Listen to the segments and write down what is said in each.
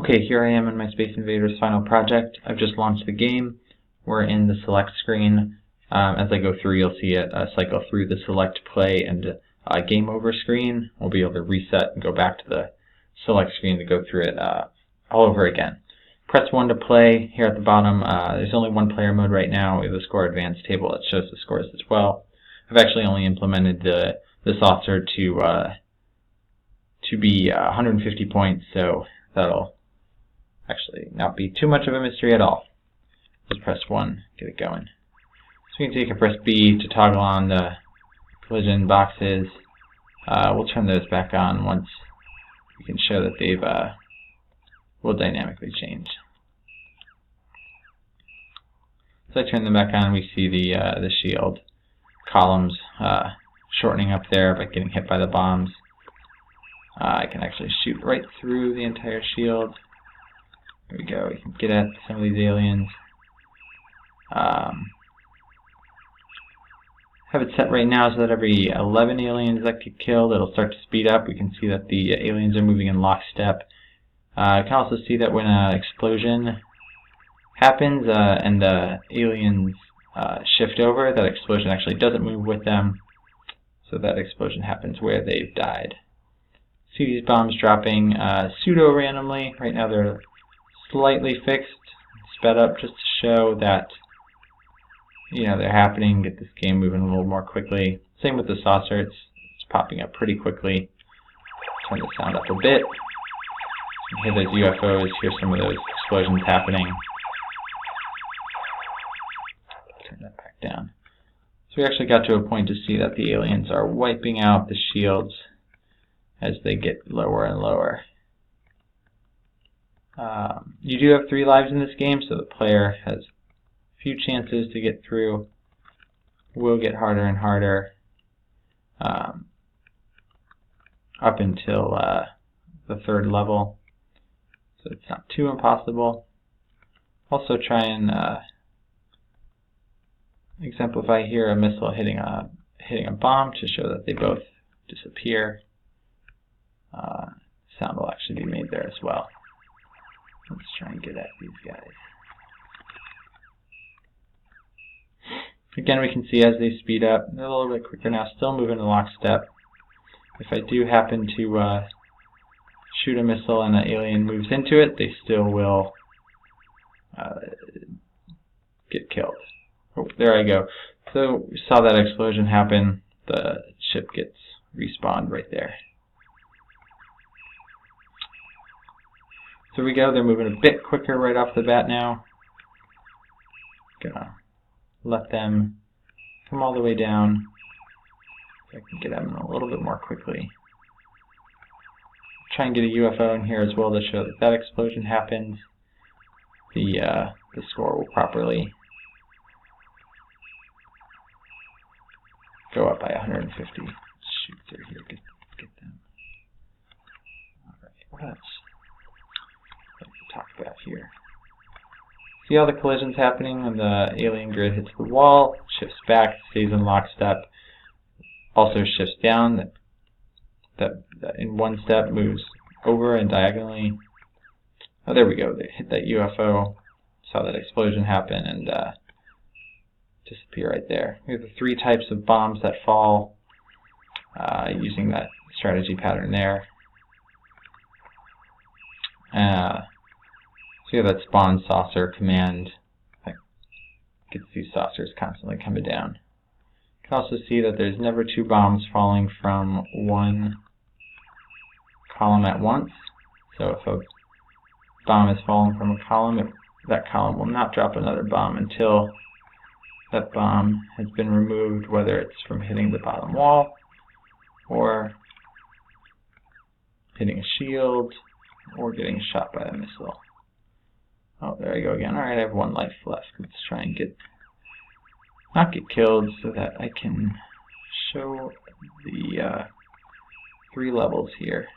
Okay, here I am in my Space Invaders final project. I've just launched the game. We're in the select screen. As I go through, you'll see it cycle through the select, play, and game over screen. We'll be able to reset and go back to the select screen to go through it all over again. Press 1 to play. Here at the bottom, there's only one player mode right now. We have a score advance table that shows the scores as well. I've actually only implemented the saucer to be 150 points, so that'll actually not be too much of a mystery at all. Just press 1, get it going. So you can press B to toggle on the collision boxes. We'll turn those back on once we can show that they've will dynamically change. So I turn them back on, we see the shield columns shortening up there by getting hit by the bombs. I can actually shoot right through the entire shield. There we go, we can get at some of these aliens. Have it set right now so that every 11 aliens that get killed, it'll start to speed up. We can see that the aliens are moving in lockstep. I can also see that when an explosion happens and the aliens shift over, that explosion actually doesn't move with them. So that explosion happens where they've died. See these bombs dropping pseudo-randomly. Right now they're slightly fixed, sped up just to show that they're happening, get this game moving a little more quickly. Same with the saucer, it's popping up pretty quickly. Turn the sound up a bit. Hear those UFOs, hear some of those explosions happening. Turn that back down. So we actually got to a point to see that the aliens are wiping out the shields as they get lower and lower. You do have 3 lives in this game, so the player has a few chances to get through. Will get harder and harder up until the 3rd level, so it's not too impossible. Also try and exemplify here a missile hitting a bomb to show that they both disappear. Sound will actually be made there as well. Let's try and get at these guys. Again, we can see as they speed up, they're a little bit quicker now, still moving in lockstep. If I do happen to shoot a missile and an alien moves into it, they still will get killed. Oh, there I go. So we saw that explosion happen. The ship gets respawned right there. So we go, they're moving a bit quicker right off the bat now. Gonna let them come all the way down so I can get at them a little bit more quickly. Try and get a UFO in here as well to show that that explosion happens. The score will properly go up by 150. Let's shoot through here, get them. Alright, what else? Talk about here. See all the collisions happening when the alien grid hits the wall, shifts back, stays in lockstep, also shifts down, that in one step moves over and diagonally. Oh, there we go, they hit that UFO, saw that explosion happen and disappear right there. We have the 3 types of bombs that fall using that strategy pattern there. So you have that spawn saucer command that gets these saucers constantly coming down. You can also see that there's never 2 bombs falling from one column at once. So if a bomb is falling from a column, that column will not drop another bomb until that bomb has been removed, whether it's from hitting the bottom wall or hitting a shield or getting shot by a missile. Oh, there I go again. Alright, I have 1 life left. Let's try and not get killed so that I can show the 3 levels here.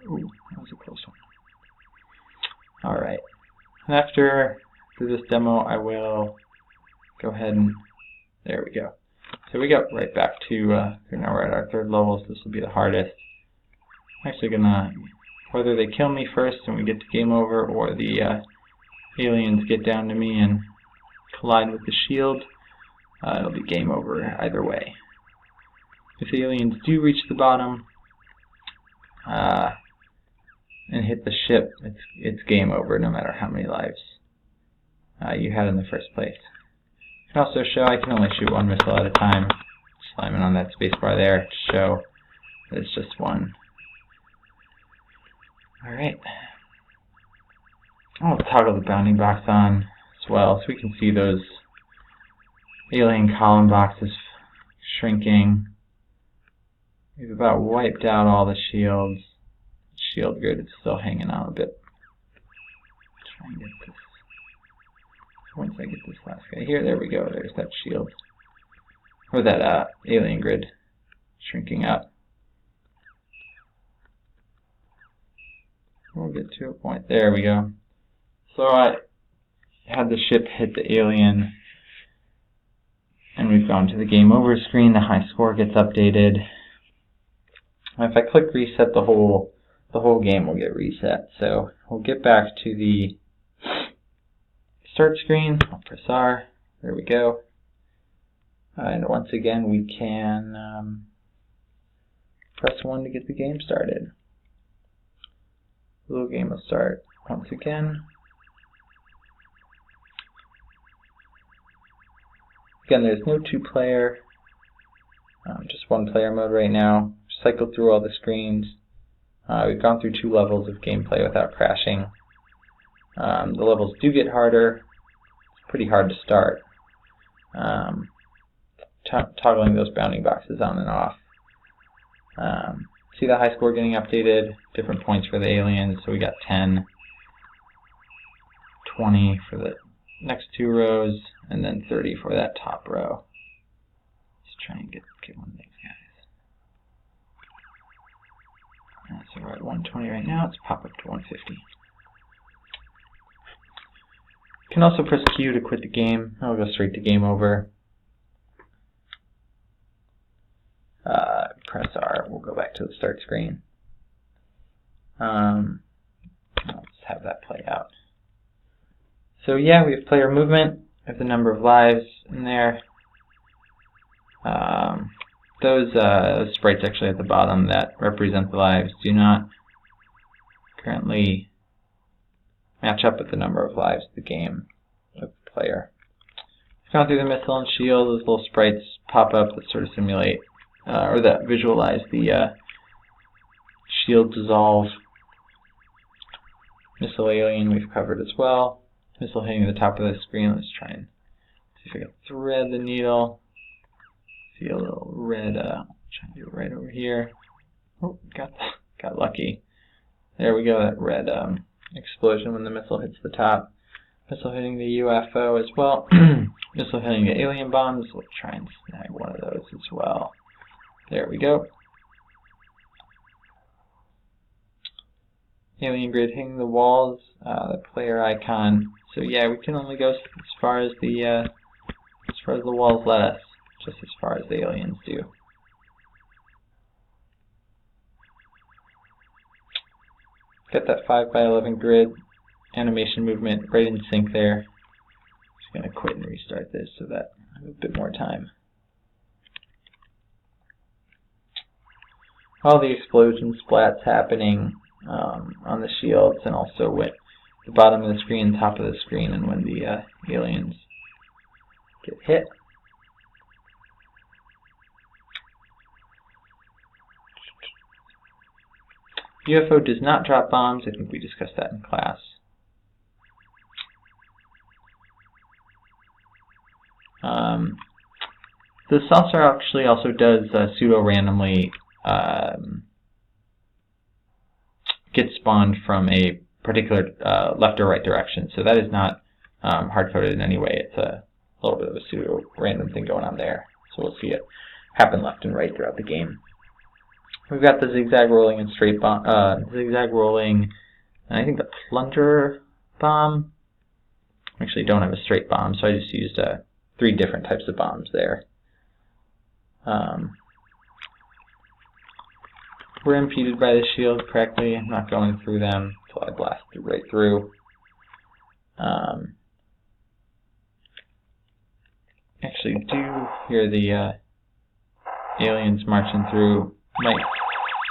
Ooh, that was a close one. Alright. And after this demo, I will go ahead and there we go. So we got right back to now we're at our 3rd level, so this will be the hardest. I'm actually gonna, whether they kill me first and we get to game over, or the aliens get down to me and collide with the shield, it'll be game over either way. If the aliens do reach the bottom and hit the ship, it's game over no matter how many lives you had in the first place. I can also show I can only shoot one missile at a time. Slamming on that spacebar there to show that it's just one. Alright. I'll toggle the bounding box on as well so we can see those alien column boxes shrinking. We've about wiped out all the shields. Shield grid is still hanging on a bit. Try and get this. Once I get this last guy here, there we go. There's that shield. Or that alien grid shrinking up. We'll get to a point. There we go. So I had the ship hit the alien, and we've gone to the game over screen. The high score gets updated. If I click reset, the whole game will get reset. So we'll get back to the start screen. I'll press R. There we go. And once again, we can press 1 to get the game started. The little game will start once again. Again, there's no 2-player, just 1-player mode right now. Cycled through all the screens. We've gone through 2 levels of gameplay without crashing. The levels do get harder. It's pretty hard to start. Toggling those bounding boxes on and off. See the high score getting updated, different points for the aliens. So we got 10, 20 for the next 2 rows, and then 30 for that top row. Let's try and get one of these guys. So we're at 120 right now. Let's pop up to 150. You can also press Q to quit the game. I'll go straight to game over. Press R. We'll go back to the start screen. Let's have that play out. So yeah, we have player movement. We have the number of lives in there. Those sprites actually at the bottom that represent the lives do not currently match up with the number of lives of the game of the player. Gone through the missile and shield. Those little sprites pop up that sort of simulate or that visualize the shield dissolve. Missile alien we've covered as well. Missile hitting the top of the screen. Let's try and see if I can thread the needle. See a little red. Try and do it right over here. Oh, got lucky. There we go. That red explosion when the missile hits the top. Missile hitting the UFO as well. Missile hitting the alien bombs. We'll try and snag one of those as well. There we go. Alien grid hitting the walls. The player icon. So yeah, we can only go as far as the walls let us. Just as far as the aliens do. Got that 5x11 grid animation movement right in sync there. Just going to quit and restart this so that I have a bit more time. All the explosion splats happening on the shields and also with the bottom of the screen, top of the screen, and when the aliens get hit. UFO does not drop bombs. I think we discussed that in class. The saucer actually also does pseudo-randomly get spawned from a particular left or right direction. So that is not hard-coded in any way. It's a little bit of a pseudo-random thing going on there. So we'll see it happen left and right throughout the game. We've got the zigzag rolling and straight bomb, zigzag rolling, and I think the plunger bomb. I actually don't have a straight bomb, so I just used 3 different types of bombs there. we're impeded by the shield correctly. I'm not going through them until I blast right through. Actually do hear the aliens marching through. Might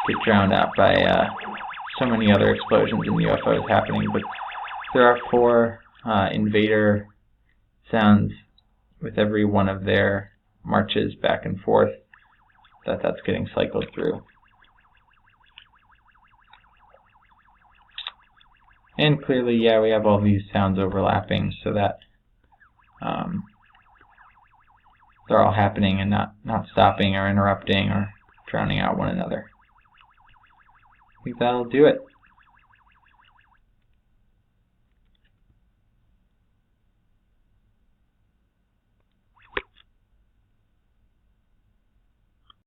get drowned out by so many other explosions and UFOs happening, but there are 4 invader sounds with every one of their marches back and forth that's getting cycled through. And clearly, yeah, we have all these sounds overlapping so that they're all happening and not stopping or interrupting or drowning out one another. I think that'll do it.